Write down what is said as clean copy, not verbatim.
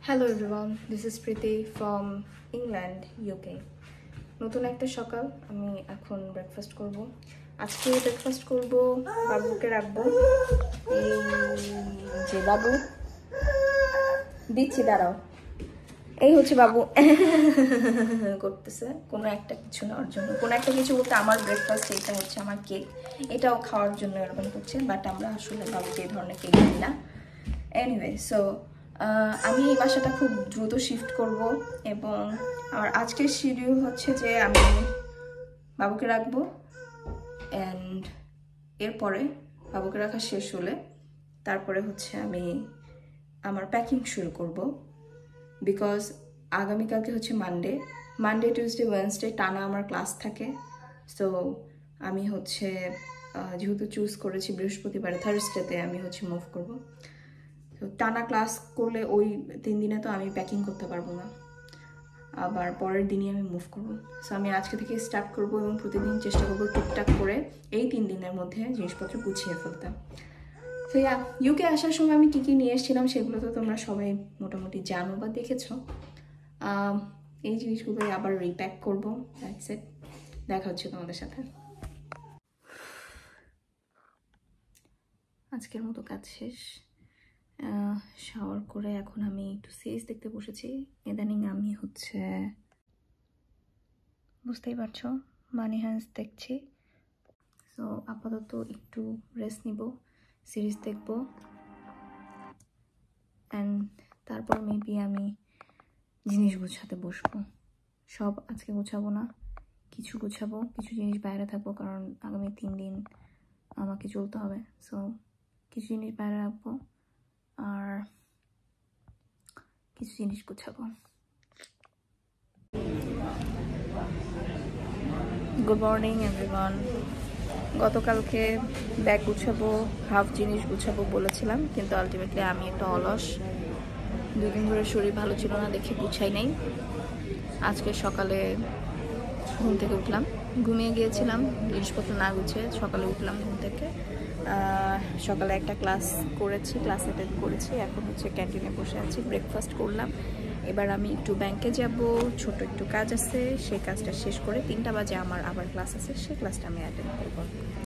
Hello everyone, this is Preeti from England, UK. নতুন একটা সকাল আমি এখন ব্রেকফাস্ট করব। আজকে ব্রেকফাস্ট করব, বাবুকে রাখবো। এই যে বাবু দিচ্ছি, দাঁড়াও। এই হচ্ছে বাবু করতেছে কোনো একটা কিছু নেওয়ার জন্য, কোনো একটা কিছু বলতে আমার ব্রেকফাস্ট। এটা হচ্ছে আমার কেক, এটাও খাওয়ার জন্য এরকম করছে, বাট আমরা আসলে বাবুকে এই ধরনের কেক দিই না। এনিওয়ে, সো আমি এই বাসাটা খুব দ্রুত শিফট করব এবং আমার আজকের শিডিউল হচ্ছে যে আমি বাবুকে রাখবো অ্যান্ড এরপরে বাবুকে রাখা শেষ হলে তারপরে হচ্ছে আমি আমার প্যাকিং শুরু করব। বিকজ আগামীকালকে হচ্ছে মানডে টিউসডে ওয়েডনেসডে টানা আমার ক্লাস থাকে। সো আমি হচ্ছে যেহেতু চুজ করেছি বৃহস্পতিবারে, থার্সডেতে আমি হচ্ছে মুভ করব। তো টানা ক্লাস করলে ওই 3 দিনে তো আমি প্যাকিং করতে পারবো না, আবার পরের দিনই আমি মুভ করব। সো আমি আজকে থেকে স্টার্ট করব এবং প্রতিদিন চেষ্টা করবো টুকটাক করে এই 3 দিনের মধ্যে জিনিসপত্র গুছিয়ে ফেলতে। তো ইউকে আসার সময় আমি কী কী নিয়ে এসেছিলাম সেগুলো তো তোমরা সবাই মোটামুটি জানো বা দেখেছো। এই জিনিসগুলোই আবার রিপ্যাক করবো। দ্যাটস ইট, দেখা হচ্ছে তোমাদের সাথে। আজকের মতো কাজ শেষ, শাওয়ার করে এখন আমি একটু সিরিজ দেখতে বসেছি। ইদানিং আমি হচ্ছে বুঝতেই পারছো মানি হাইস্ট দেখছি। সো আপাতত একটু রেস্ট নিব, সিরিজ দেখব, অ্যান্ড তারপর মেবি আমি জিনিস গুছাতে বসবো। সব আজকে গুছাবো না, কিছু গুছাবো, কিছু জিনিস বাইরে থাকবো, কারণ আগামী 3 দিন আমাকে চলতে হবে। সো কিছু জিনিস বাইরে রাখবো আর কিছু জিনিস গুছাবো। Good morning everyone. গতকালকে ব্যাগ গুছাবো, হাফ জিনিস গুছাবো বলেছিলাম, কিন্তু আলটিমেটলি আমি একটা অলস, 2 দিন ধরে শরীর ভালো ছিল না দেখে গুছাই নাই। আজকে সকালে ঘুম থেকে উঠলাম, ঘুমিয়ে গিয়েছিলাম জিনিসপত্র না গুছিয়ে। সকালে উঠলাম ঘুম থেকে, সকালে একটা ক্লাস অ্যাটেন্ড করেছি। এখন হচ্ছে ক্যান্টিনে বসে আছি, ব্রেকফাস্ট করলাম। এবার আমি একটু ব্যাংকে যাব, ছোট একটু কাজ আছে, সেই কাজটা শেষ করে 3টা বাজে আমার আবার ক্লাস আছে, সেই ক্লাসটা আমি অ্যাটেন্ড করব।